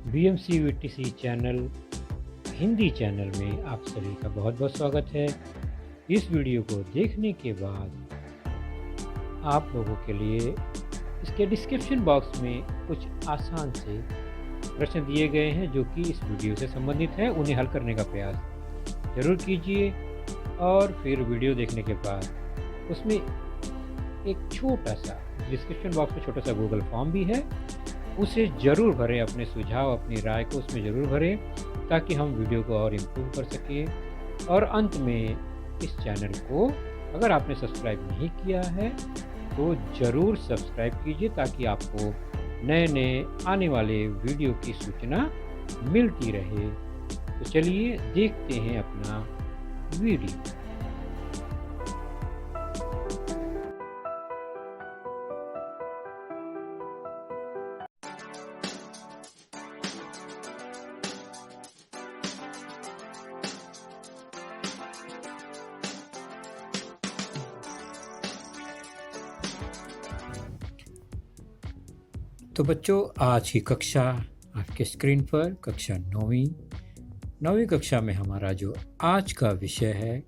BMCVTC channel Hindi channel में आप सभी का बहुत-बहुत स्वागत है। इस वीडियो को देखने के बाद आप लोगों के लिए इसके डिस्क्रिप्शन बॉक्स में कुछ आसान से प्रश्न दिए गए हैं जो कि इस वीडियो से संबंधित हैं, उन्हें हल करने का प्रयास ज़रूर कीजिए। और फिर वीडियो देखने के बाद उसमें एक छोटा-सा डिस्क्रिप्शन बॉक्स में छोटा-सा गूगल फॉर्म भी है, उसे ज़रूर भरें, अपने सुझाव, अपनी राय को उसमें ज़रूर भरें ताकि हम वीडियो को और इम्प्रूव कर सकें। और अंत में इस चैनल को अगर आपने सब्सक्राइब नहीं किया है तो ज़रूर सब्सक्राइब कीजिए ताकि आपको नए-नए आने वाले वीडियो की सूचना मिलती रहे। तो चलिए देखते हैं अपना वीडियो। तो बच्चों, आज की कक्षा आपके स्क्रीन पर कक्षा 9वीं कक्षा में हमारा जो आज का विषय है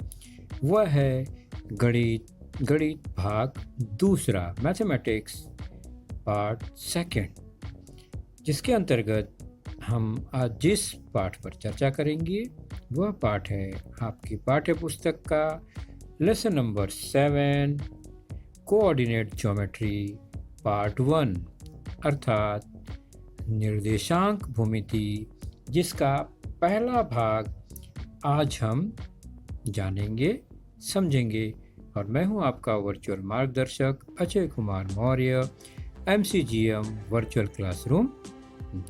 वह है गणित भाग दूसरा, मैथमेटिक्स पार्ट सेकंड, जिसके अंतर्गत हम आज जिस पाठ पर चर्चा करेंगे वह पाठ है आपकी पाठ्य पुस्तक का lesson number 7, coordinate geometry part 1, अर्थात निर्देशांक भूमिति, जिसका पहला भाग आज हम जानेंगे, समझेंगे। और मैं हूं आपका वर्चुअल मार्गदर्शक Ajay Kumar Maurya, MCGM virtual classroom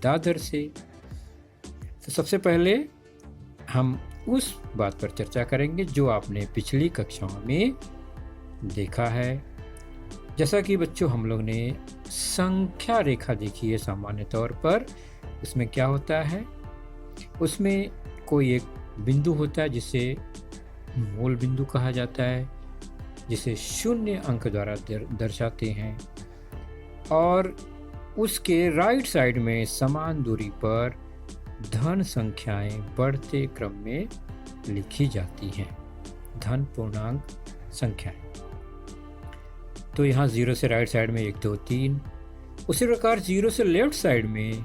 Dadar से। तो सबसे पहले हम उस बात पर चर्चा करेंगे जो आपने पिछली कक्षाओं में देखा है। जैसा कि बच्चों हम लोग ने संख्या रेखा देखी है सामान्य तौर पर, उसमें क्या होता है, उसमें कोई एक बिंदु होता है जिसे मूल बिंदु कहा जाता है, जिसे 0 अंक द्वारा दर्शाते हैं, और उसके राइट साइड में समान दूरी पर धन संख्याएं बढ़ते क्रम में लिखी जाती हैं, धन पूर्णांक संख्याएं। तो यहाँ 0 से राइट साइड में 1, 2, 3, उसी प्रकार 0 से लेफ्ट साइड में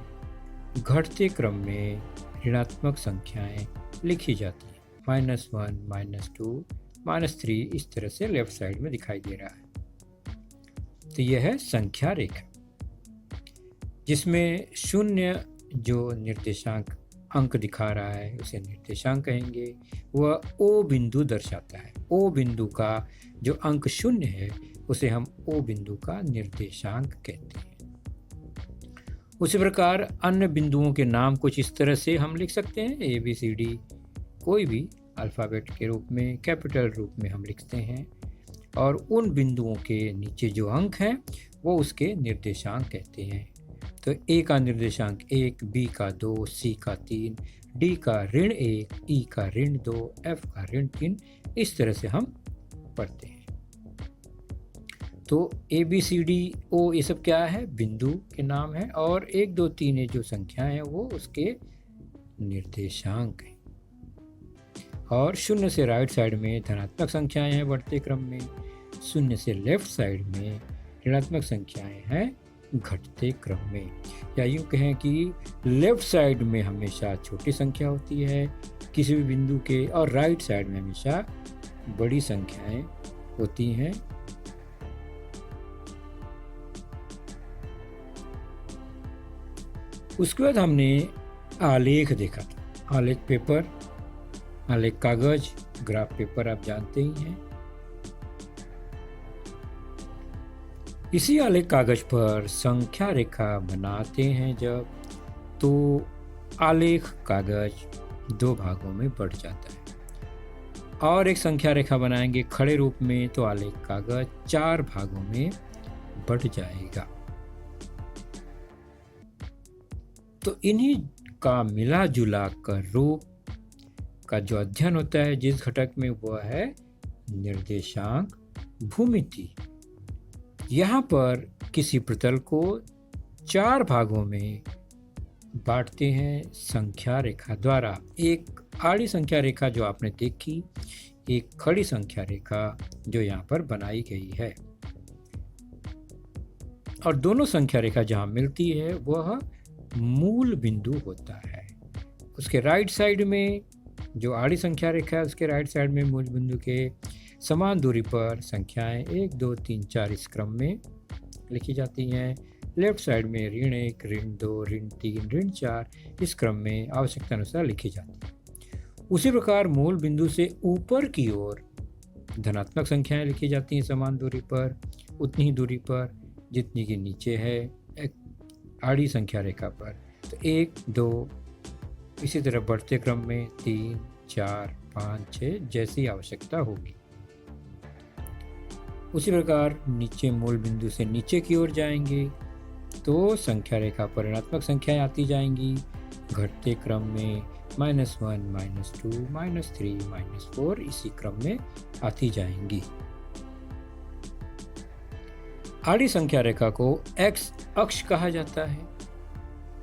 घटते क्रम में ऋणात्मक संख्याएं लिखी जाती हैं, -1, -2, -3, इस तरह से लेफ्ट साइड में दिखाई दे रहा है। तो यह है संख्या रेखा, जिसमें 0 जो निर्देशांक अंक दिखा रहा है उसे निर्देशांक कहेंगे, वह O बिंदु दर्शाता है। O बिंदु का जो अंक 0 है उसे हम O बिंदु का निर्देशांक कहते हैं। उसी प्रकार अन्य बिंदुओं के नाम कुछ इस तरह से हम लिख सकते हैं, ABCD, कोई भी अल्फ़ाबेट के रूप में, कैपिटल रूप में हम लिखते हैं, और उन बिंदुओं के नीचे जो अंक हैं वो उसके निर्देशांक कहते हैं। तो A का निर्देशांक 1, B का 2, C का 3, D का -1, E का -2, F का -3, इस तरह से हम पढ़ते हैं। तो ABCD O ये सब क्या है, बिंदु के नाम है, और 1, 2, 3 ये जो संख्याएं हैं वो उसके निर्देशांक हैं। और 0 से राइट साइड में धनात्मक संख्याएं हैं बढ़ते क्रम में, 0 से लेफ्ट साइड में ऋणात्मक संख्याएं हैं घटते क्रम में। या यूँ कहें कि लेफ्ट साइड में हमेशा छोटी संख्या होती है किसी भी बिंदु के, और राइट साइड में हमेशा बड़ी संख्याएं होती हैं। उसके बाद हमने आलेख देखा था, आलेख पेपर, आलेख कागज, ग्राफ पेपर आप जानते ही हैं। इसी आलेख कागज पर संख्या रेखा बनाते हैं जब, तो आलेख कागज 2 भागों में बढ़ जाता है, और एक संख्या रेखा बनाएंगे खड़े रूप में तो आलेख कागज 4 भागों में बढ़ जाएगा। तो इन्हीं का मिला जुला कर रूप का जो अध्ययन होता है जिस घटक में, वह है निर्देशांक भूमिति। यहाँ पर किसी प्रतल को 4 भागों में बांटते हैं संख्या रेखा द्वारा। एक आड़ी संख्या रेखा जो आपने देखी, एक खड़ी संख्या रेखा जो यहाँ पर बनाई गई है, और दोनों संख्या रेखा जहाँ मिलती है वह मूल बिंदु होता है। उसके राइट साइड में जो आड़ी संख्या रेखा है, उसके राइट साइड में मूल बिंदु के समान दूरी पर संख्याएं 1, 2, 3, 4 इस क्रम में लिखी जाती हैं। लेफ्ट साइड में ऋण 1, ऋण 2, ऋण 3, ऋण 4 इस क्रम में आवश्यकता अनुसार लिखी जाती है। उसी प्रकार मूल बिंदु से ऊपर की ओर धनात्मक संख्याएं लिखी जाती हैं समान दूरी पर, उतनी ही दूरी पर जितनी कि नीचे है एक आड़ी संख्या रेखा पर। तो 1, 2 इसी तरह बढ़ते क्रम में 3, 4, 5, 6 जैसी आवश्यकता होगी। उसी प्रकार नीचे मूल बिंदु से नीचे की ओर जाएंगे तो संख्या रेखा पर ऋणात्मक संख्याएं आती जाएंगी, घटते क्रम में -1, -2, -3, -4 इसी क्रम में आती जाएंगी। आड़ी संख्या रेखा को x अक्ष कहा जाता है।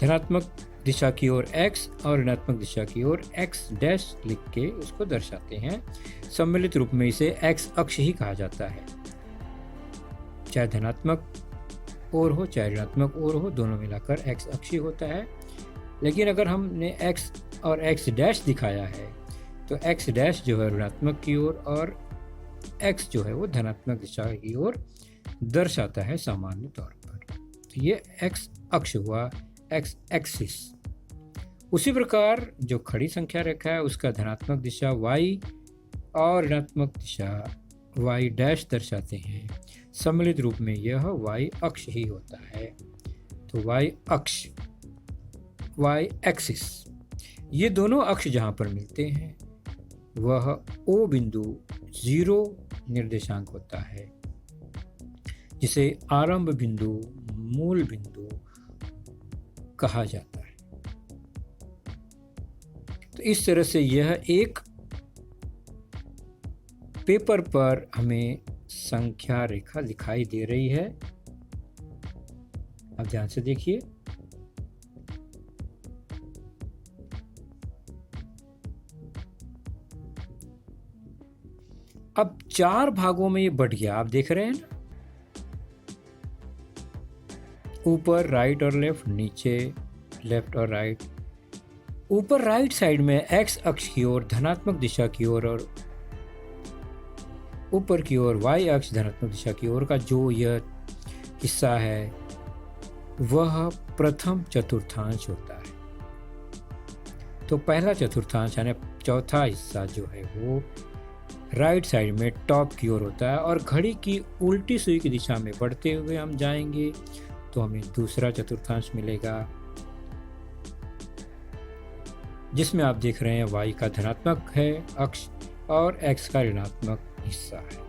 धनात्मक दिशा की ओर x और ऋणात्मक दिशा की ओर x डैश लिख के उसको दर्शाते हैं। सम्मिलित रूप में इसे x अक्ष ही कहा जाता है। चाहे धनात्मक ओर हो चाहे ऋणात्मक ओर हो, दोनों मिलाकर x अक्ष ही होता है। लेकिन अगर हमने x और x डैश दिखाया है तो x डैश जो है ऋणात्मक की ओर और x जो है वो धनात्मक दिशा की ओर दर्शाता है सामान्य तौर पर। तो ये x अक्ष हुआ, x एक्सिस। उसी प्रकार जो खड़ी संख्या रेखा है उसका धनात्मक दिशा y और ऋणात्मक दिशा y डैश दर्शाते हैं। सम्मिलित रूप में यह y अक्ष ही होता है। तो y अक्ष, y एक्सिस, ये दोनों अक्ष जहाँ पर मिलते हैं वह O बिंदु 0 निर्देशांक होता है, जिसे आरंभ बिंदु, मूल बिंदु कहा जाता है। तो इस तरह से यह एक पेपर पर हमें संख्या रेखा दिखाई दे रही है। अब ध्यान से देखिए। अब 4 भागों में ये बढ़ गया, आप देख रहे हैं ना, ऊपर राइट और लेफ्ट, नीचे लेफ्ट और राइट। ऊपर राइट साइड में x अक्ष की ओर धनात्मक दिशा की ओर और ऊपर की ओर y अक्ष धनात्मक दिशा की ओर का जो यह हिस्सा है वह प्रथम चतुर्थांश होता है। तो पहला चतुर्थांश यानी चौथा हिस्सा जो है वो राइट साइड में टॉप की ओर होता है, और घड़ी की उल्टी सुई की दिशा में बढ़ते हुए हम जाएंगे तो हमें दूसरा चतुर्थांश मिलेगा, जिसमें आप देख रहे हैं y का धनात्मक है अक्ष और x का ऋणात्मक हिस्सा है।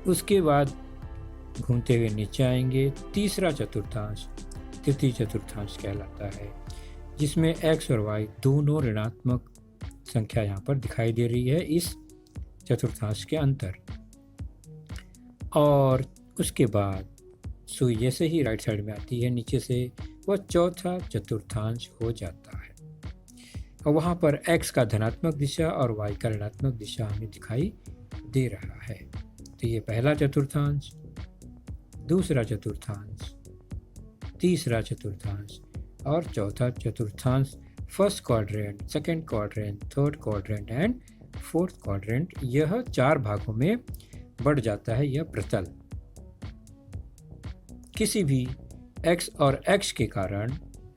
उसके बाद घूमते हुए नीचे आएंगे, तीसरा चतुर्थांश तृतीय चतुर्थांश कहलाता है, जिसमें x और y दोनों ऋणात्मक संख्या यहाँ पर दिखाई दे रही है इस चतुर्थांश के अंतर। और उसके बाद सुई जैसे ही राइट साइड में आती है नीचे से, वह चौथा चतुर्थांश हो जाता है, और वहाँ पर x का धनात्मक दिशा और y का ऋणात्मक दिशा हमें दिखाई दे रहा है। तो ये पहला चतुर्थांश, दूसरा चतुर्थांश, तीसरा चतुर्थांश और चौथा चतुर्थांश, first quadrant, second quadrant, third quadrant and fourth quadrant, यह 4 भागों में बढ़ जाता है यह प्रतल। किसी भी x और x के कारण,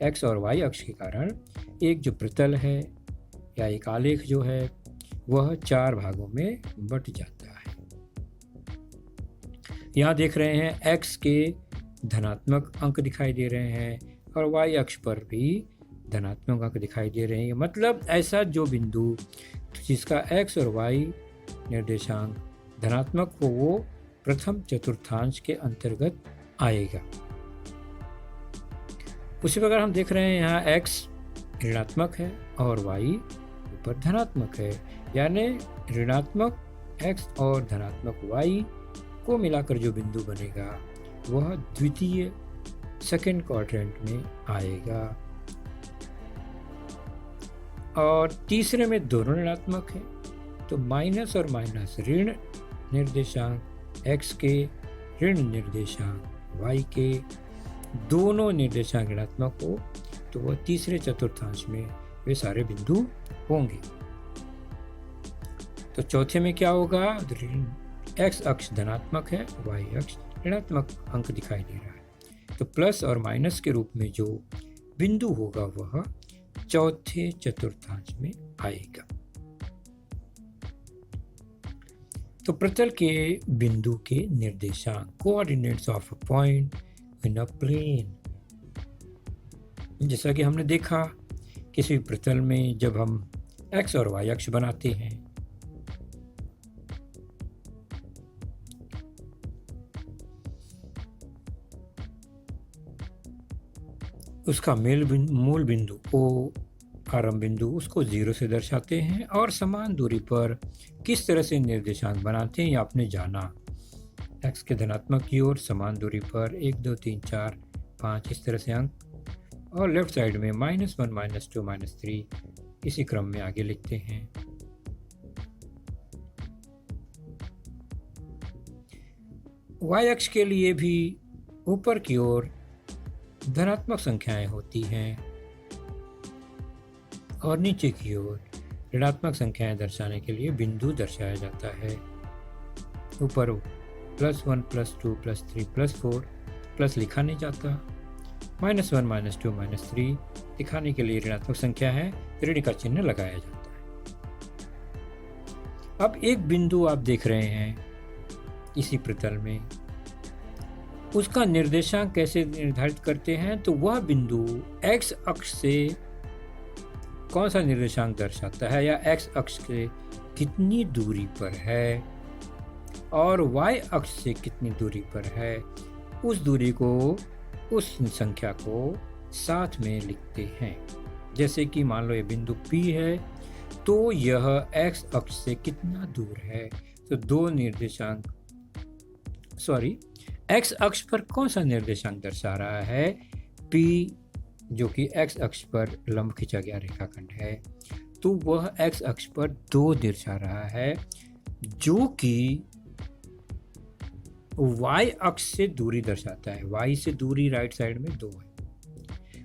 x और y अक्ष के कारण एक जो प्रतल है या एक आलेख जो है वह 4 भागों में बट जाता है। यहाँ देख रहे हैं x के धनात्मक अंक दिखाई दे रहे हैं और y अक्ष पर भी धनात्मक अंक दिखाई दे रहे हैं। मतलब ऐसा जो बिंदु जिसका x और y निर्देशांक धनात्मक हो वो प्रथम चतुर्थांश के अंतर्गत आएगा। उसी प्रकार हम देख रहे हैं यहाँ x ऋणात्मक है और y ऊपर धनात्मक है, यानी ऋणात्मक x और धनात्मक y को मिलाकर जो बिंदु बनेगा वह द्वितीय सेकंड क्वाड्रेंट में आएगा। और तीसरे में दोनों ऋणात्मक है, तो माइनस और माइनस ऋण निर्देशांक x के ऋण निर्देशांक y के, दोनों निर्देशांक ऋणात्मक हो तो वह तीसरे चतुर्थांश में वे सारे बिंदु होंगे। तो चौथे में क्या होगा? x अक्ष धनात्मक है, y अक्ष ऋणात्मक अंक दिखाई दे रहा है, तो प्लस और माइनस के रूप में जो बिंदु होगा वह चौथे चतुर्थांश में आएगा। तो प्रतल के बिंदु के निर्देशांक, coordinates of a point in a plane. जैसा कि हमने देखा किसी प्रतल में जब हम x और y अक्ष बनाते हैं, उसका मूल बिंदु O, आरंभ बिंदु, उसको 0 से दर्शाते हैं और समान दूरी पर किस तरह से निर्देशांक बनाते हैं ये आपने जाना। x के धनात्मक की ओर समान दूरी पर 1 2 3 4 5 इस तरह से अंक, और लेफ्ट साइड में -1 -2 -3 इसी क्रम में आगे लिखते हैं। y अक्ष के लिए भी ऊपर की ओर धनात्मक संख्याएं होती हैं और नीचे की ओर ऋणात्मक संख्याएं दर्शाने के लिए बिंदु दर्शाया जाता है। ऊपर +1 +2 +3 +4 प्लस लिखा नहीं जाता, -1 -2 -3 दिखाने के लिए ऋणात्मक संख्या है, ऋण का चिन्ह लगाया जाता है। अब एक बिंदु आप देख रहे हैं इसी प्रतल में, उसका निर्देशांक कैसे निर्धारित करते हैं? तो वह बिंदु x अक्ष से कौन सा निर्देशांक दर्शाता है या x अक्ष से कितनी दूरी पर है और y अक्ष से कितनी दूरी पर है, उस दूरी को, उस संख्या को साथ में लिखते हैं। जैसे कि मान लो ये बिंदु P है, तो यह x अक्ष से कितना दूर है? तो दो निर्देशांक, x अक्ष पर कौन सा निर्देशांक दर्शा रहा है? P, जो कि x अक्ष पर लंब खींचा गया रेखाखंड है, तो वह x अक्ष पर 2 दर्शा रहा है, जो कि y अक्ष से दूरी दर्शाता है। y से दूरी राइट साइड में 2 है।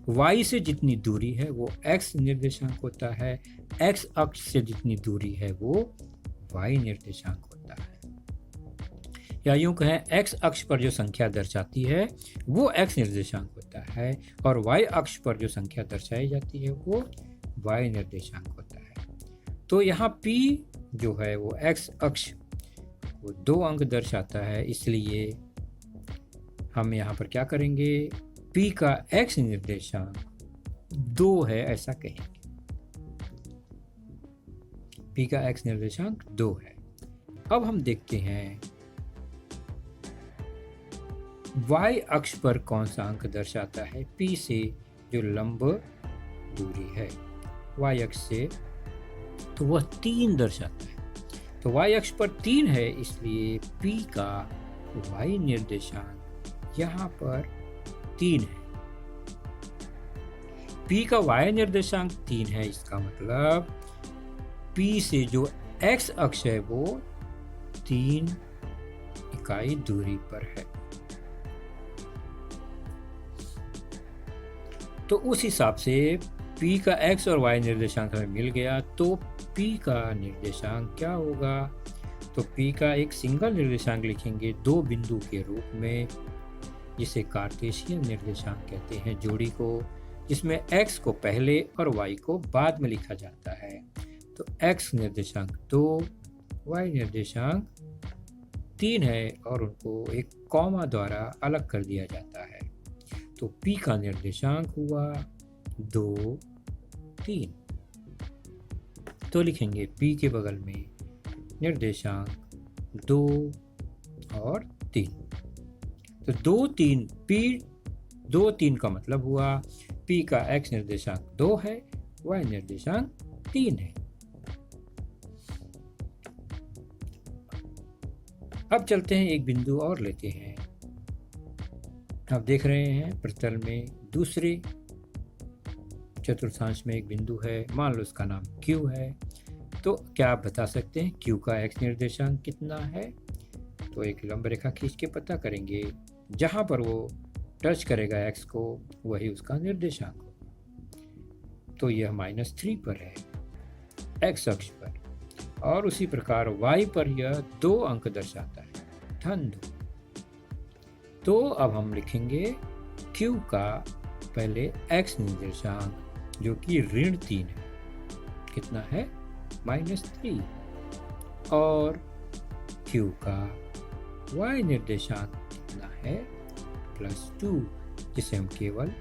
y से जितनी दूरी है वो x निर्देशांक होता है, x अक्ष से जितनी दूरी है वो y निर्देशांक होता है। या यूं कहें, x अक्ष पर जो संख्या दर्शाती है वो x निर्देशांक होता है और y अक्ष पर जो संख्या दर्शाई जाती है वो y निर्देशांक होता है। तो यहाँ P जो है वो x अक्ष वो 2 अंक दर्शाता है, इसलिए हम यहाँ पर क्या करेंगे? P का x निर्देशांक 2 है ऐसा कहेंगे। P का x निर्देशांक 2 है। अब हम देखते हैं y अक्ष पर कौन सा अंक दर्शाता है P से जो लंब दूरी है y अक्ष से, तो वह 3 दर्शाता है। तो y अक्ष पर 3 है, इसलिए P का y निर्देशांक यहाँ पर 3 है। P का y निर्देशांक 3 है, इसका मतलब P से जो x अक्ष है वो 3 इकाई दूरी पर है। तो उस हिसाब से P का x और y निर्देशांक हमें मिल गया, तो P का निर्देशांक क्या होगा? तो P का एक सिंगल निर्देशांक लिखेंगे 2 बिंदु के रूप में, जिसे कार्टेशियन निर्देशांक कहते हैं, जोड़ी को, जिसमें x को पहले और y को बाद में लिखा जाता है। तो x निर्देशांक 2, y निर्देशांक 3 है और उनको एक कॉमा द्वारा अलग कर दिया जाता है। तो P का निर्देशांक हुआ 2, 3। तो लिखेंगे P के बगल में निर्देशांक 2 और 3। तो 2, 3 P 2, 3 का मतलब हुआ P का x निर्देशांक 2 है, y निर्देशांक 3 है। अब चलते हैं, एक बिंदु और लेते हैं। आप देख रहे हैं प्रतल में दूसरे चतुर्थांश में एक बिंदु है, मान लो उसका नाम Q है। तो क्या आप बता सकते हैं Q का x निर्देशांक कितना है? तो एक लंब रेखा खींच के पता करेंगे, जहाँ पर वो टच करेगा x को वही उसका निर्देशांक होगा। तो यह -3 पर है x अक्ष पर, और उसी प्रकार y पर यह 2 अंक दर्शाता है, धन 2। तो अब हम लिखेंगे Q का पहले x निर्देशांक जो कि ऋण 3 है, कितना है? -3, और Q का y निर्देशांक कितना है? +2, जिसे हम केवल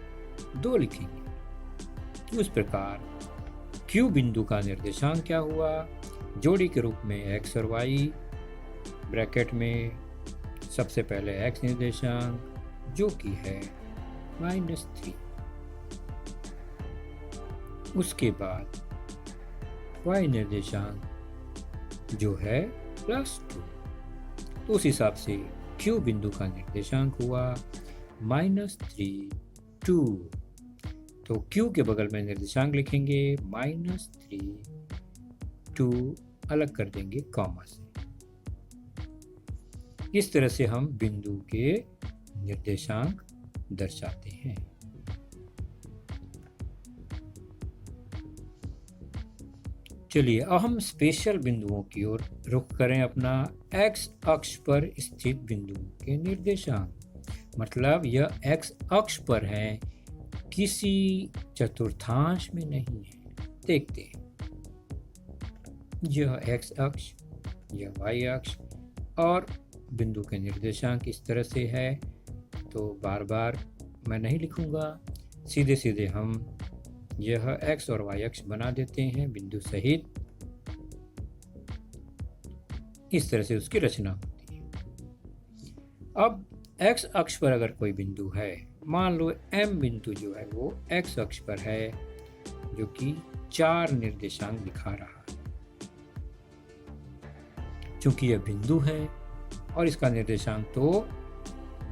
2 लिखेंगे। उस प्रकार Q बिंदु का निर्देशांक क्या हुआ? जोड़ी के रूप में x और y, ब्रैकेट में सबसे पहले x निर्देशांक जो कि है -3, उसके बाद y निर्देशांक जो है +2। तो उस हिसाब से Q बिंदु का निर्देशांक हुआ -3, 2। तो Q के बगल में निर्देशांक लिखेंगे -3, 2, अलग कर देंगे कॉमा से। इस तरह से हम बिंदु के निर्देशांक दर्शाते हैं। चलिए अब हम स्पेशल बिंदुओं की ओर रुख करें अपना। x अक्ष पर स्थित बिंदुओं के निर्देशांक, मतलब यह x अक्ष पर है, किसी चतुर्थांश में नहीं है। देखते हैं, यह x अक्ष, यह y अक्ष, और बिंदु के निर्देशांक इस तरह से है। तो बार बार मैं नहीं लिखूंगा, सीधे सीधे हम यह x और y अक्ष बना देते हैं बिंदु सहित। इस तरह से उसकी रचना होती है। अब x अक्ष पर अगर कोई बिंदु है, मान लो M बिंदु जो है वो x अक्ष पर है, जो कि 4 निर्देशांक दिखा रहा है। चूंकि यह बिंदु है और इसका निर्देशांक तो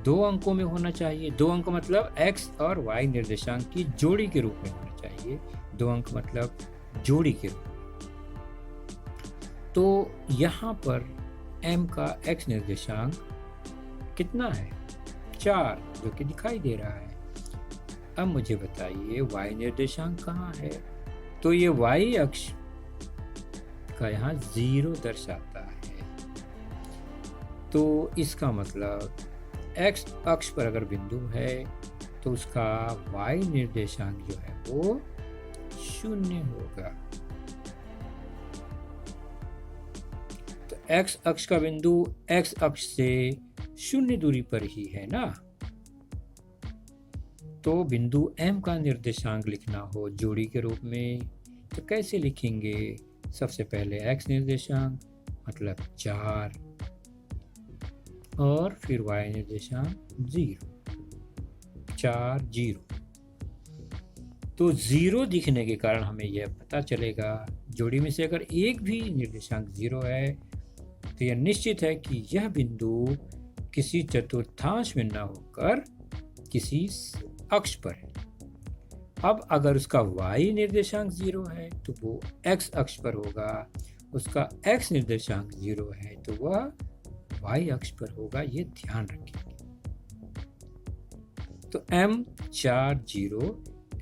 2 अंकों में होना चाहिए। 2 अंक मतलब x और y निर्देशांक की जोड़ी के रूप में होना चाहिए। 2 अंक मतलब जोड़ी के रूप में। तो यहाँ पर m का x निर्देशांक कितना है? 4, जो कि दिखाई दे रहा है। अब मुझे बताइए y निर्देशांक कहाँ है? तो ये y अक्ष का यहाँ 0 दर्शाता है। तो इसका मतलब x अक्ष पर अगर बिंदु है तो उसका y निर्देशांक जो है वो 0 होगा। तो x अक्ष का बिंदु x अक्ष से 0 दूरी पर ही है ना। तो बिंदु M का निर्देशांक लिखना हो जोड़ी के रूप में तो कैसे लिखेंगे? सबसे पहले x निर्देशांक मतलब 4, और फिर y निर्देशांक 0, 4, 0। तो 0 दिखने के कारण हमें यह पता चलेगा, जोड़ी में से अगर एक भी निर्देशांक 0 है तो यह निश्चित है कि यह बिंदु किसी चतुर्थांश में न होकर किसी अक्ष पर है। अब अगर उसका y निर्देशांक 0 है तो वो x अक्ष पर होगा, उसका x निर्देशांक 0 है तो वह y अक्ष पर होगा, ये ध्यान रखेंगे। तो M 4, 0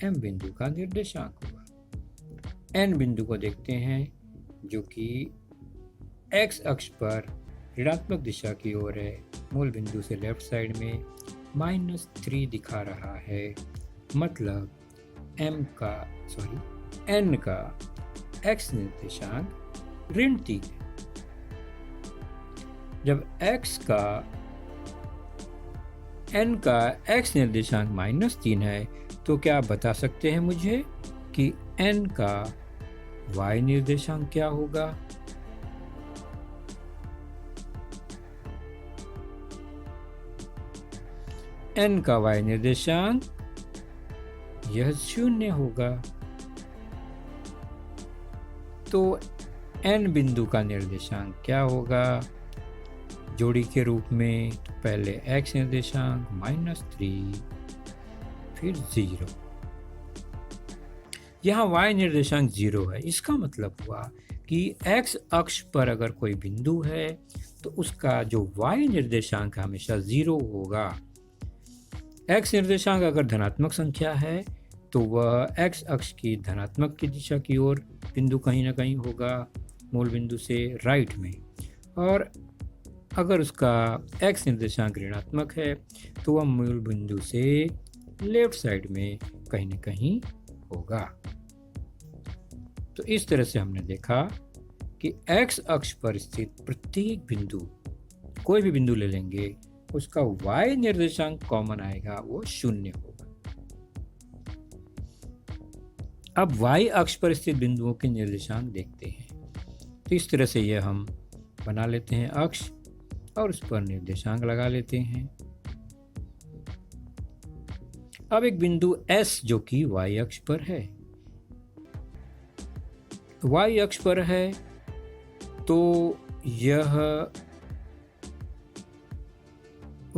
M बिंदु का निर्देशांक हुआ। N बिंदु को देखते हैं जो कि x अक्ष पर ऋणात्मक दिशा की ओर है, मूल बिंदु से लेफ्ट साइड में -3 दिखा रहा है। मतलब N का x निर्देशांक ऋण 3 है। जब N का x निर्देशांक -3 है तो क्या आप बता सकते हैं मुझे कि N का y निर्देशांक क्या होगा? N का y निर्देशांक यह 0 होगा। तो N बिंदु का निर्देशांक क्या होगा? जोड़ी के रूप में तो पहले x निर्देशांक -3 फिर 0। यहाँ y निर्देशांक 0 है। इसका मतलब हुआ कि x अक्ष पर अगर कोई बिंदु है तो उसका जो y निर्देशांक हमेशा 0 होगा। x निर्देशांक अगर धनात्मक संख्या है तो वह x अक्ष की धनात्मक की दिशा की ओर बिंदु कहीं ना कहीं होगा, मूल बिंदु से राइट में। और अगर उसका x निर्देशांक ऋणात्मक है तो वह मूल बिंदु से लेफ्ट साइड में कहीं ना कहीं होगा। तो इस तरह से हमने देखा कि x अक्ष पर स्थित प्रत्येक बिंदु, कोई भी बिंदु ले लेंगे, उसका y निर्देशांक कॉमन आएगा, वो 0 होगा। अब y अक्ष पर स्थित बिंदुओं के निर्देशांक देखते हैं। तो इस तरह से यह हम बना लेते हैं अक्ष और उस पर निर्देशांक लगा लेते हैं। अब एक बिंदु S जो कि y अक्ष पर है, y अक्ष पर है तो यह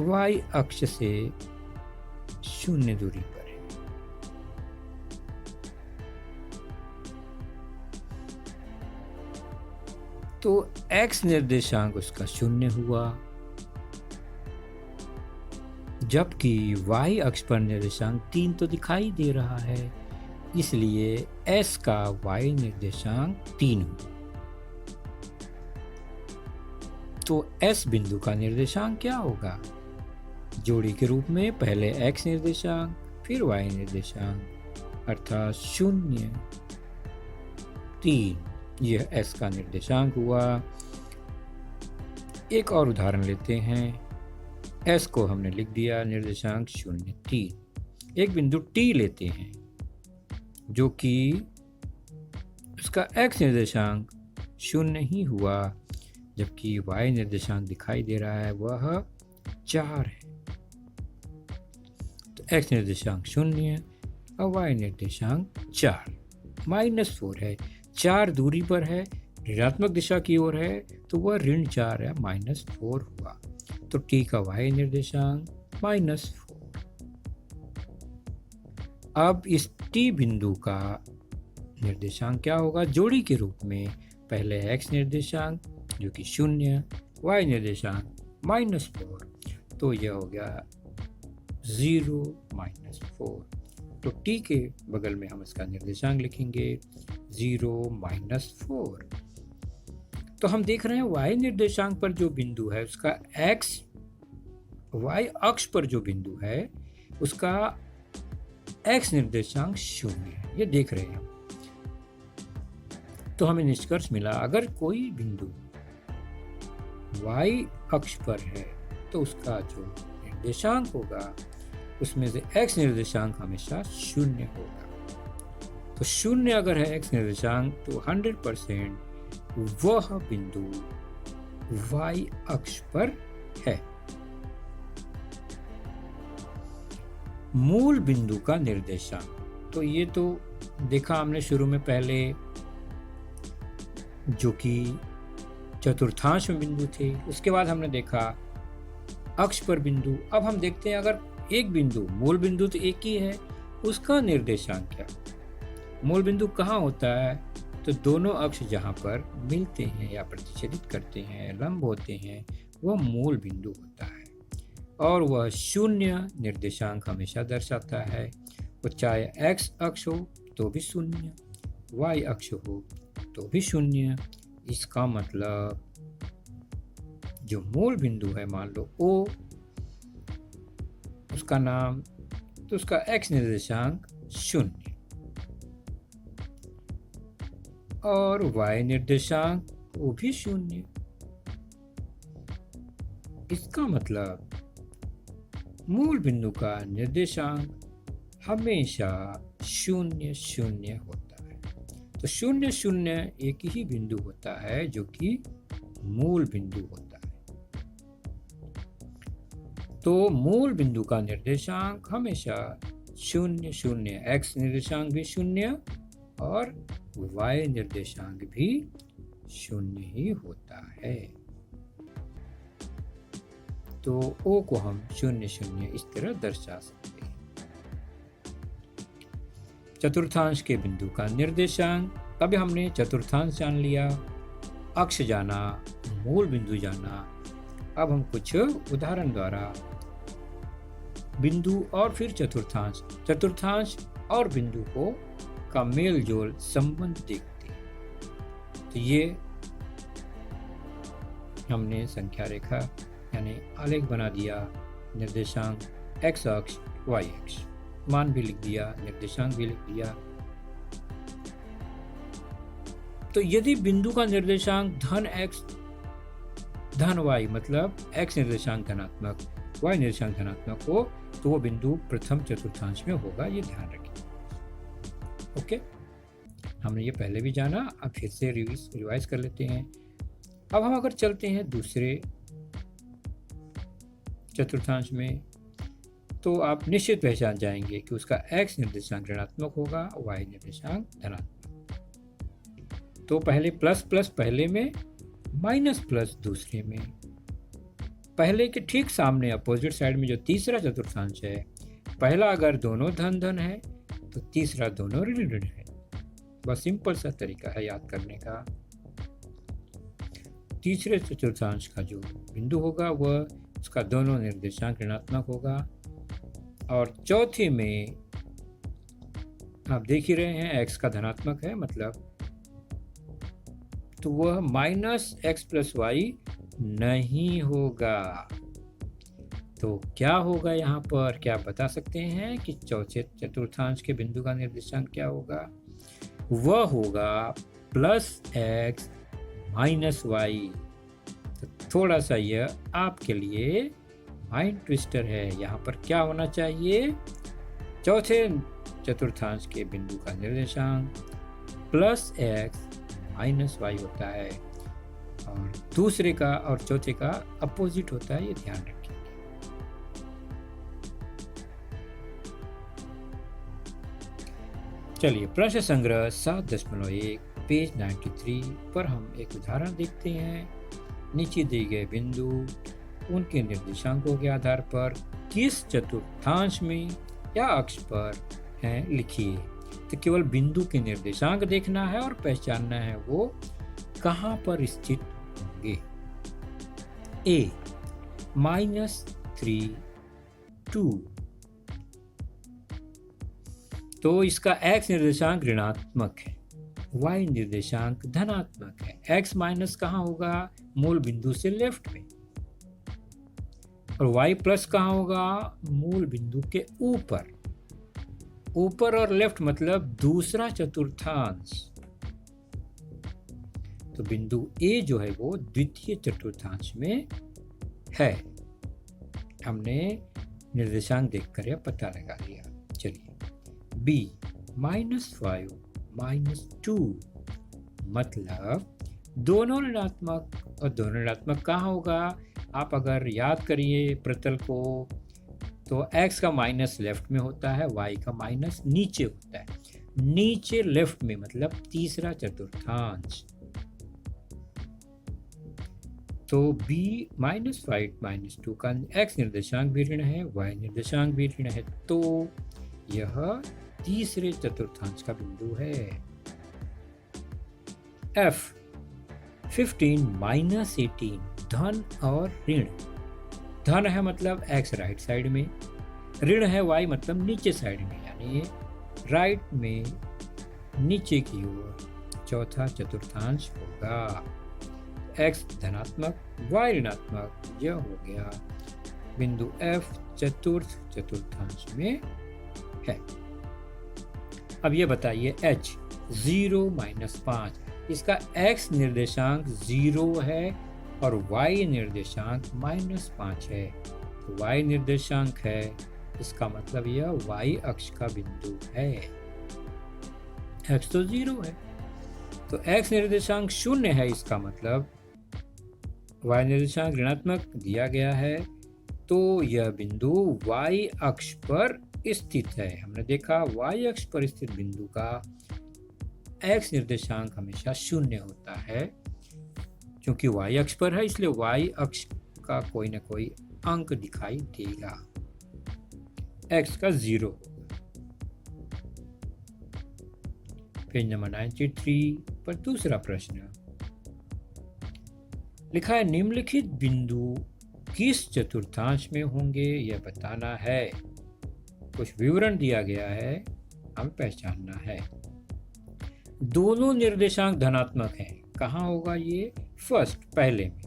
y अक्ष से 0 दूरी पर है। तो x निर्देशांक उसका 0 हुआ, जबकि y अक्ष पर निर्देशांक 3 तो दिखाई दे रहा है, इसलिए S का y निर्देशांक 3 हुआ। तो S बिंदु का निर्देशांक क्या होगा? जोड़ी के रूप में पहले x निर्देशांक फिर y निर्देशांक अर्थात 0, 3, यह S का निर्देशांक हुआ। एक और उदाहरण लेते हैं। S को हमने लिख दिया निर्देशांक 0, 3। एक बिंदु T लेते हैं जो कि उसका x निर्देशांक 0 ही हुआ, जबकि y निर्देशांक दिखाई दे रहा है वह 4 है। तो x निर्देशांक 0 और y निर्देशांक 4, -4 है। 4 दूरी पर है, ऋणात्मक दिशा की ओर है, तो वह ऋण 4 है, -4 हुआ। तो t का y निर्देशांक -4। अब इस t बिंदु का निर्देशांक क्या होगा? जोड़ी के रूप में पहले x निर्देशांक जो कि 0, y निर्देशांक -4, तो यह हो गया 0, -4। तो t के बगल में हम इसका निर्देशांक लिखेंगे 0, -4। तो हम देख रहे हैं y निर्देशांक पर जो बिंदु है उसका y अक्ष पर जो बिंदु है उसका x निर्देशांक 0 है, ये देख रहे हैं। तो हमें निष्कर्ष मिला, अगर कोई बिंदु y अक्ष पर है तो उसका जो निर्देशांक होगा उसमें से x निर्देशांक हमेशा 0 होगा। तो 0 अगर है x निर्देशांक तो 100% वह बिंदु y अक्ष पर है। मूल बिंदु का निर्देशांक, तो ये तो देखा हमने शुरू में पहले जो कि चतुर्थांश में बिंदु थे, उसके बाद हमने देखा अक्ष पर बिंदु। अब हम देखते हैं अगर एक बिंदु, मूल बिंदु तो एक ही है, उसका निर्देशांक क्या? मूल बिंदु कहाँ होता है? तो दोनों अक्ष जहाँ पर मिलते हैं या प्रतिच्छेदित करते हैं, लंब होते हैं, वह मूल बिंदु होता है और वह 0 निर्देशांक हमेशा दर्शाता है। वो चाहे x अक्ष हो तो भी 0, y अक्ष हो तो भी 0। इसका मतलब जो मूल बिंदु है, मान लो O उसका नाम, तो उसका x निर्देशांक 0 और y निर्देशांक वो भी 0। इसका मतलब मूल बिंदु का निर्देशांक हमेशा 0, 0 होता है। तो 0, 0 एक ही बिंदु होता है जो कि मूल बिंदु होता है। तो मूल बिंदु का निर्देशांक हमेशा 0, 0, x निर्देशांक भी 0 और y निर्देशांक भी 0 ही होता है। तो ओ को हम 0 0 इस तरह दर्शा सकते हैं। चतुर्थांश के बिंदु का निर्देशांक। अभी हमने चतुर्थांश जान लिया, अक्ष जाना, मूल बिंदु जाना। अब हम कुछ उदाहरण द्वारा बिंदु और फिर चतुर्थांश और बिंदु का मेल जोल संबंध देखते हैं। तो ये हमने संख्या रेखा यानी आलेख बना दिया, निर्देशांक x अक्ष y अक्ष, मान भी लिख दिया, निर्देशांक भी लिख दिया। तो यदि बिंदु का निर्देशांक धन x धन y मतलब x निर्देशांक धनात्मक y निर्देशांक धनात्मक हो तो वो बिंदु प्रथम चतुर्थांश में होगा, ये ध्यान रखिए। ओके, हमने ये पहले भी जाना, अब फिर से रिवाइज कर लेते हैं। अब हम अगर चलते हैं दूसरे चतुर्थांश में तो आप निश्चित पहचान जाएंगे कि उसका x निर्देशांक ऋणात्मक होगा, y निर्देशांक धनात्मक। तो पहले प्लस प्लस पहले में, माइनस प्लस दूसरे में। पहले के ठीक सामने अपोजिट साइड में जो तीसरा चतुर्थांश है, पहला अगर दोनों धन धन है तो तीसरा दोनों ऋण ऋण है। बस सिंपल सा तरीका है याद करने का। तीसरे चतुर्थांश का जो बिंदु होगा वह उसका दोनों निर्देशांक ऋणात्मक होगा, और चौथे में आप देख ही रहे हैं x का धनात्मक है, मतलब तो वह माइनस x प्लस वाई नहीं होगा। तो क्या होगा यहाँ पर, क्या बता सकते हैं कि चौथे चतुर्थांश के बिंदु का निर्देशांक क्या होगा? वह होगा प्लस x माइनस वाई। तो थोड़ा सा यह आपके लिए माइंड ट्विस्टर है। यहाँ पर क्या होना चाहिए? चौथे चतुर्थांश के बिंदु का निर्देशांक प्लस x माइनस वाई होता है, और दूसरे का और चौथे का अपोजिट होता है, ये ध्यान रखें। चलिए प्रश्न संग्रह 7.1 पेज 93 पर हम एक उदाहरण देखते हैं। नीचे दिए गए बिंदु उनके निर्देशांकों के आधार पर किस चतुर्थांश में या अक्ष पर हैं लिखिए। तो केवल बिंदु के निर्देशांक देखना है और पहचानना है वो कहां पर स्थित होंगे। ए -3 2, तो इसका x निर्देशांक ऋणात्मक है, y निर्देशांक धनात्मक है। x माइनस कहाँ होगा? मूल बिंदु से लेफ्ट में, और y प्लस कहाँ होगा? मूल बिंदु के ऊपर। ऊपर और लेफ्ट मतलब दूसरा चतुर्थांश। तो बिंदु A जो है वो द्वितीय चतुर्थांश में है। हमने निर्देशांक देखकर यह पता लगा लिया। चलिए B -5 -2 मतलब दोनों ऋणात्मक, और दोनों ऋणात्मक कहाँ होगा? आप अगर याद करिए प्रतल को तो x का माइनस लेफ्ट में होता है, y का माइनस नीचे होता है। नीचे लेफ्ट में मतलब तीसरा चतुर्थांश। तो b -5 -2 का x निर्देशांक भी ऋण है, y निर्देशांक भी ऋण है, तो यह तीसरे चतुर्थांश का बिंदु है। F 15 -18 धन और ऋण। धन है मतलब x राइट साइड में, ऋण है y मतलब नीचे साइड में, यानी राइट में नीचे की ओर चौथा चतुर्थांश होगा। x धनात्मक y ऋणात्मक, यह हो गया बिंदु F चतुर्थ चतुर्थांश में है। अब ये बताइए h 0 -5, इसका x निर्देशांक 0 है और y निर्देशांक -5 है। तो y निर्देशांक है, इसका मतलब यह y अक्ष का बिंदु है। x तो 0 है, तो x निर्देशांक 0 है, इसका मतलब y निर्देशांक ऋणात्मक दिया गया है, तो यह बिंदु y अक्ष पर स्थित है। हमने देखा y अक्ष पर स्थित बिंदु का x निर्देशांक हमेशा 0 होता है। क्योंकि y अक्ष पर है इसलिए y अक्ष का कोई ना कोई अंक दिखाई देगा। x का 0। पेज नंबर 93 पर दूसरा प्रश्न लिखा है, निम्नलिखित बिंदु किस चतुर्थांश में होंगे यह बताना है। कुछ विवरण दिया गया है, हमें पहचानना है। दोनों निर्देशांक धनात्मक हैं, कहाँ होगा ये? फर्स्ट, पहले में,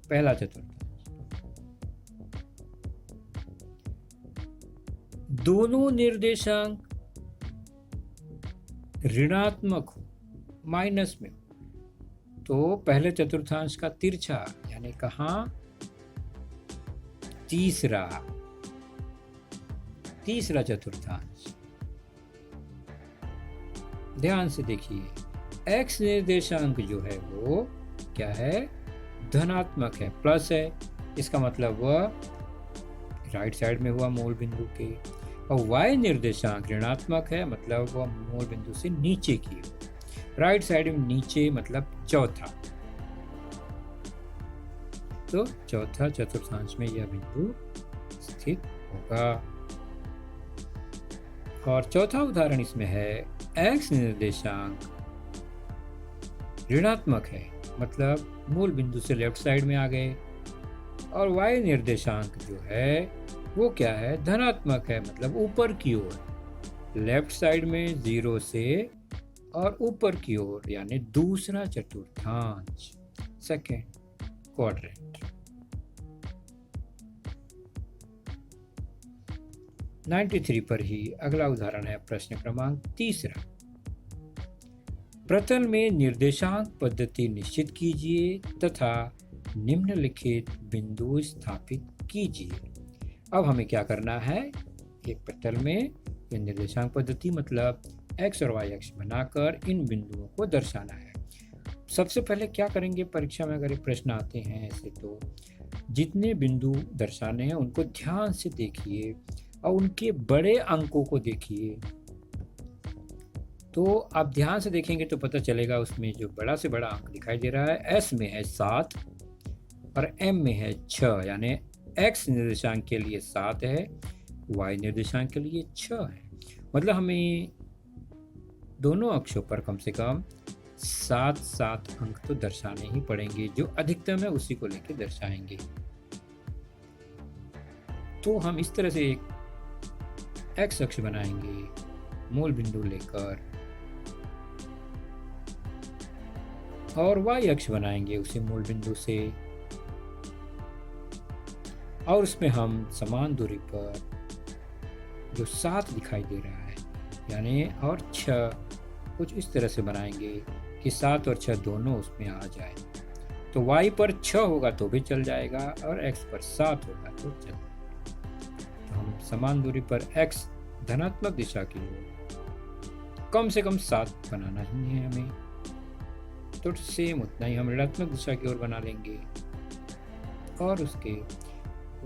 पहला चतुर्थांश। दोनों निर्देशांक ऋणात्मक हो, माइनस में हो, तो पहले चतुर्थांश का तिरछा, यानी कहाँ? तीसरा चतुर्थांश। ध्यान से देखिए, x निर्देशांक जो है वो क्या है? धनात्मक है, प्लस है। इसका मतलब वह राइट साइड में हुआ मूल बिंदु के। और y निर्देशांक ऋणात्मक है, मतलब वह मूल बिंदु से नीचे की। राइट साइड में नीचे मतलब चौथा, तो चौथा चतुर्थांश में यह बिंदु स्थित होगा। और चौथा उदाहरण इसमें है, x निर्देशांक ऋणात्मक है, मतलब मूल बिंदु से लेफ्ट साइड में आ गए। और y निर्देशांक जो है वो क्या है? धनात्मक है, मतलब ऊपर की ओर, लेफ्ट साइड में 0 से और ऊपर की ओर, यानी दूसरा चतुर्थांश, सेकेंड क्वाड्रेंट। नाइन्टी 93 पर ही अगला उदाहरण है, प्रश्न क्रमांक 3। प्रतल में निर्देशांक पद्धति निश्चित कीजिए तथा निम्नलिखित बिंदु स्थापित कीजिए। अब हमें क्या करना है? एक प्रतल में ये निर्देशांक पद्धति मतलब x और y अक्ष बनाकर इन बिंदुओं को दर्शाना है। सबसे पहले क्या करेंगे, परीक्षा में अगर ये प्रश्न आते हैं ऐसे, तो जितने बिंदु दर्शाने हैं उनको ध्यान से देखिए और उनके बड़े अंकों को देखिए। तो आप ध्यान से देखेंगे तो पता चलेगा, उसमें जो बड़ा से बड़ा अंक दिखाई दे रहा है, S में है 7 और M में है 6, यानी x निर्देशांक के लिए 7 है, y निर्देशांक के लिए 6 है। मतलब हमें दोनों अक्षों पर कम से कम 7 अंक तो दर्शाने ही पड़ेंगे। जो अधिकतम है उसी को लेकर दर्शाएंगे। तो हम इस तरह से एक x अक्ष बनाएंगे मूल बिंदु लेकर, और y अक्ष बनाएंगे उसी मूल बिंदु से, और उसमें हम समान दूरी पर जो 7 दिखाई दे रहा है, यानी और 6 कुछ इस तरह से बनाएंगे कि 7 और 6 दोनों उसमें आ जाए। तो y पर 6 होगा तो भी चल जाएगा, और x पर 7 होगा तो चल जाएगा। तो हम समान दूरी पर x धनात्मक दिशा की ओर कम से कम 7 बनाना ही है हमें, तो सेम उतना ही हम ऋणात्मक दिशा की ओर बना लेंगे। और उसके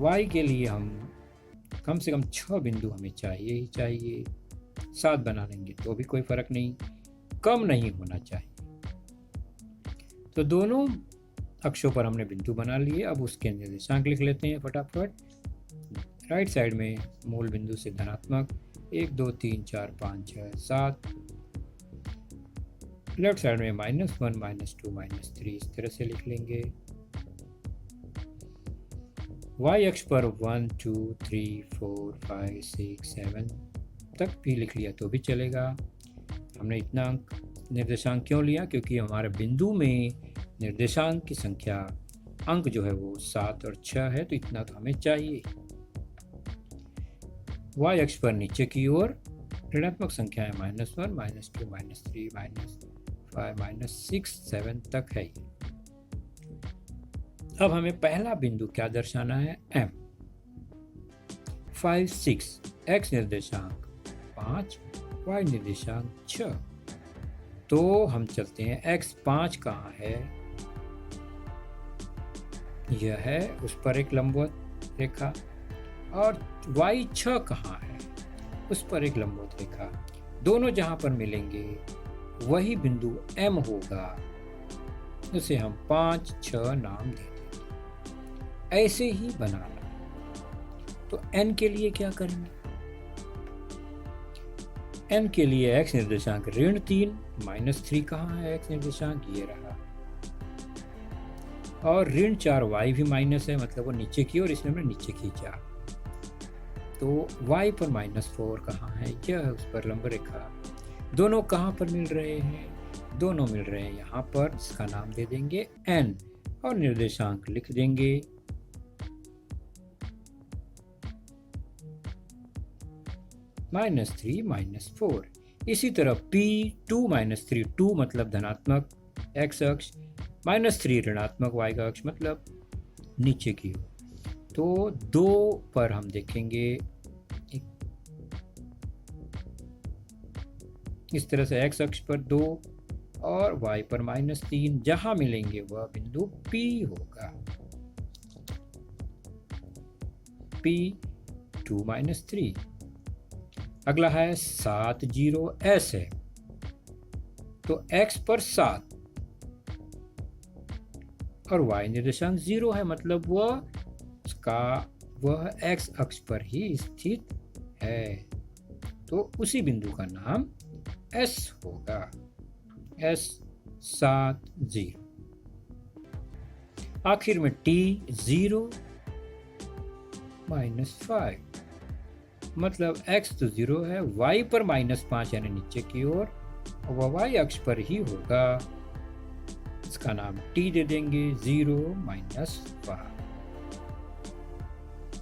y के लिए हम कम से कम 6 बिंदु हमें चाहिए ही चाहिए। 7 बना लेंगे तो भी कोई फर्क नहीं, कम नहीं होना चाहिए। तो दोनों अक्षों पर हमने बिंदु बना लिए। अब उसके निर्देशांक लिख लेते हैं फटाफट। राइट साइड में मूल बिंदु से धनात्मक 1 2 3 4 5 6 7, लेफ्ट साइड में -1 -2 -3 इस तरह से लिख लेंगे। y अक्ष पर 1 2 3 4 5 6 7 तक भी लिख लिया तो भी चलेगा। हमने इतना निर्देशांक क्यों लिया? क्योंकि हमारे बिंदु में निर्देशांक की संख्या, अंक जो है वो 7 और 6 है, तो इतना तो हमें चाहिए। y अक्ष पर नीचे की ओर ऋणात्मक संख्याएं -1 -2 -3 -5 -6 7 तक है। अब हमें पहला बिंदु क्या दर्शाना है? M 5 6, x निर्देशांक 5, y निर्देशांक 6। तो हम चलते हैं, x 5 कहाँ है? यह है, उस पर एक लंबवत रेखा। और y 6 कहाँ है? उस पर एक लंबवत रेखा। दोनों जहाँ पर मिलेंगे वही बिंदु M होगा, उसे हम 5 6 नाम देते हैं। ऐसे ही बनाना। तो n के लिए क्या करेंगे? n के लिए x निर्देशांक -3, -3 कहाँ है x निर्देशांक? ये रहा। और -4 y भी माइनस है, मतलब वो नीचे की और इसने हमने नीचे खींचा। तो y पर -4 कहाँ है? यह है उस पर लंब रेखा। दोनों कहाँ पर मिल रहे हैं? दोनों मिल रहे हैं यहाँ पर, इसका नाम दे देंगे n और निर्देशांक लिख देंगे। -3 -4। इसी तरह P2 -3, 2 मतलब धनात्मक x अक्ष, -3 ऋणात्मक y का अक्ष, मतलब नीचे की ओर। तो 2 पर हम देखेंगे इस तरह से x अक्ष पर 2 और y पर -3, जहां मिलेंगे वह बिंदु P होगा। P2 -3। अगला है 7 0 S है, तो x पर 7 और y निर्देशांक 0 है, मतलब वह x अक्ष पर ही स्थित है। तो उसी बिंदु का नाम S होगा, S 7 0। आखिर में T 0 -5, मतलब x तो 0 है, y पर -5 यानी नीचे की ओर, और वह y अक्ष पर ही होगा। इसका नाम t दे देंगे, 0 -5।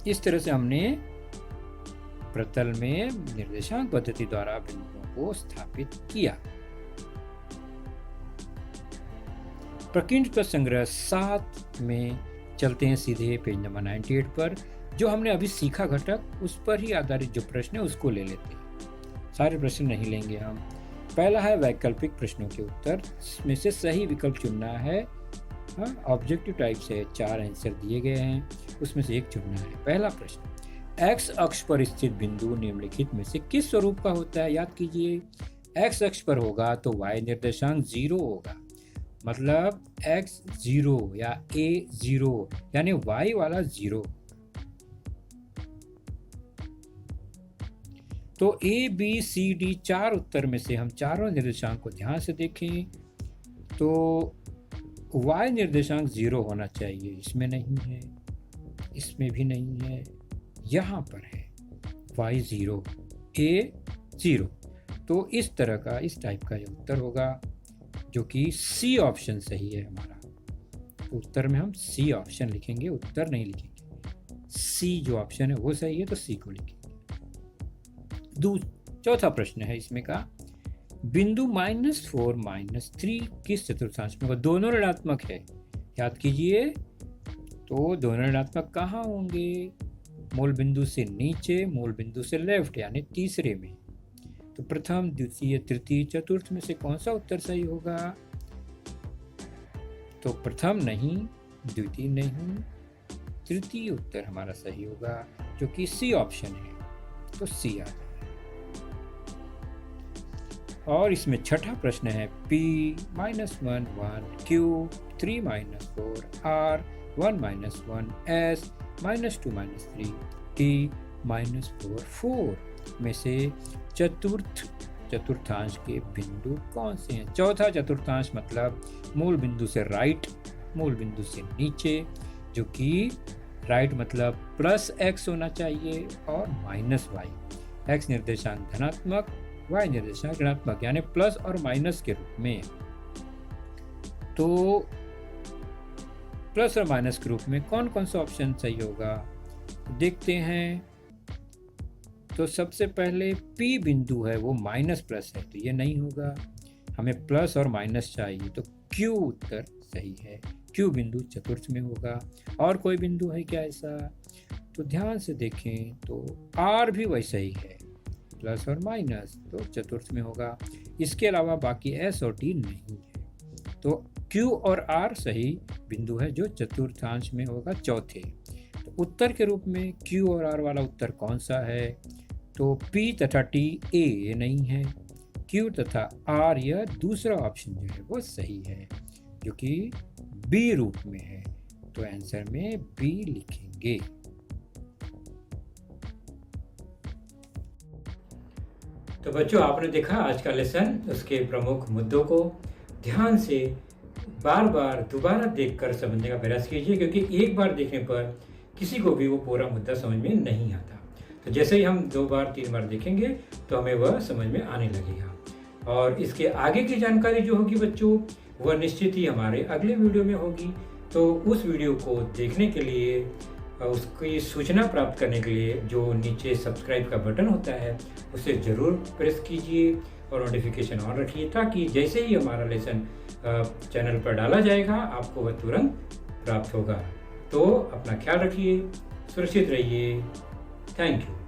इस तरह से हमने प्रतल में निर्देशांक पद्धति द्वारा बिंदुओं को स्थापित किया। प्रकीर्णक का संग्रह 7 में चलते हैं सीधे पेज नंबर 98 पर। जो हमने अभी सीखा घटक, उस पर ही आधारित जो प्रश्न है उसको ले लेते हैं। सारे प्रश्न नहीं लेंगे हम। पहला है वैकल्पिक प्रश्नों के उत्तर, इसमें से सही विकल्प चुनना है। ऑब्जेक्टिव टाइप से 4 आंसर दिए गए हैं, उसमें से एक चुनना है। पहला प्रश्न, x अक्ष पर स्थित बिंदु निम्नलिखित में से किस स्वरूप का होता है? याद कीजिए, x अक्ष पर होगा तो y निर्देशांक 0 होगा, मतलब x 0 या a 0 यानी y वाला 0। तो A, B, C, D 4 उत्तर में से हम चारों निर्देशांक को ध्यान से देखें तो y निर्देशांक 0 होना चाहिए, इसमें नहीं है, इसमें भी नहीं है, यहाँ पर है y 0, a 0। तो इस तरह का, इस टाइप का ये उत्तर होगा, जो कि C ऑप्शन सही है हमारा। तो उत्तर में हम C ऑप्शन लिखेंगे, उत्तर नहीं लिखेंगे। C जो ऑप्शन है वो सही है, तो C को लिखेंगे। चौथा प्रश्न है इसमें का, बिंदु -4 -3 किस चतुर्थांश में होगा? दोनों ऋणात्मक है, याद कीजिए। तो दोनों ऋणात्मक कहाँ होंगे? मूल बिंदु से नीचे, मूल बिंदु से लेफ्ट, यानी तीसरे में। तो प्रथम, द्वितीय, तृतीय, चतुर्थ में से कौन सा उत्तर सही होगा? तो प्रथम नहीं, द्वितीय नहीं, तृतीय उत्तर हमारा सही होगा, जो कि C ऑप्शन है। तो C आ जाए। और इसमें छठा प्रश्न है, P -1 1 Q 3 -4 R 1 -1 S -2 -3 T -4 4 में से चतुर्थांश के बिंदु कौन से हैं? चौथा चतुर्थांश मतलब मूल बिंदु से राइट, मूल बिंदु से नीचे, जो कि राइट मतलब +x होना चाहिए और -y। x निर्देशांक धनात्मक, y निर्देशांक ऋणात्मक, यानी प्लस और माइनस के रूप में। तो प्लस और माइनस के रूप में कौन कौन सा ऑप्शन सही होगा देखते हैं। तो सबसे पहले P बिंदु है वो -+ है, तो ये नहीं होगा, हमें प्लस और माइनस चाहिए, तो Q उत्तर सही है। Q बिंदु चतुर्थ में होगा। और कोई बिंदु है क्या ऐसा? तो ध्यान से देखें तो R भी वैसा ही है, प्लस और माइनस, तो चतुर्थ में होगा। इसके अलावा बाकी S और T नहीं है। तो Q और R सही बिंदु है जो चतुर्थांश में होगा, चौथे। तो उत्तर के रूप में Q और R वाला उत्तर कौन सा है? तो P तथा T A नहीं है, Q तथा R यह दूसरा ऑप्शन जो है वो सही है, जो कि B रूप में है। तो आंसर में B लिखेंगे। तो बच्चों, आपने देखा आज का लेसन, उसके प्रमुख मुद्दों को ध्यान से बार बार दोबारा देखकर समझने का प्रयास कीजिए, क्योंकि एक बार देखने पर किसी को भी वो पूरा मुद्दा समझ में नहीं आता। तो जैसे ही हम 2 बार 3 बार देखेंगे तो हमें वह समझ में आने लगेगा। और इसके आगे की जानकारी जो होगी बच्चों, वह निश्चित ही हमारे अगले वीडियो में होगी। तो उस वीडियो को देखने के लिए, उसकी सूचना प्राप्त करने के लिए जो नीचे सब्सक्राइब का बटन होता है उसे ज़रूर प्रेस कीजिए और नोटिफिकेशन ऑन रखिए, ताकि जैसे ही हमारा लेसन चैनल पर डाला जाएगा आपको वह तुरंत प्राप्त होगा। तो अपना ख्याल रखिए, सुरक्षित रहिए। Thank you.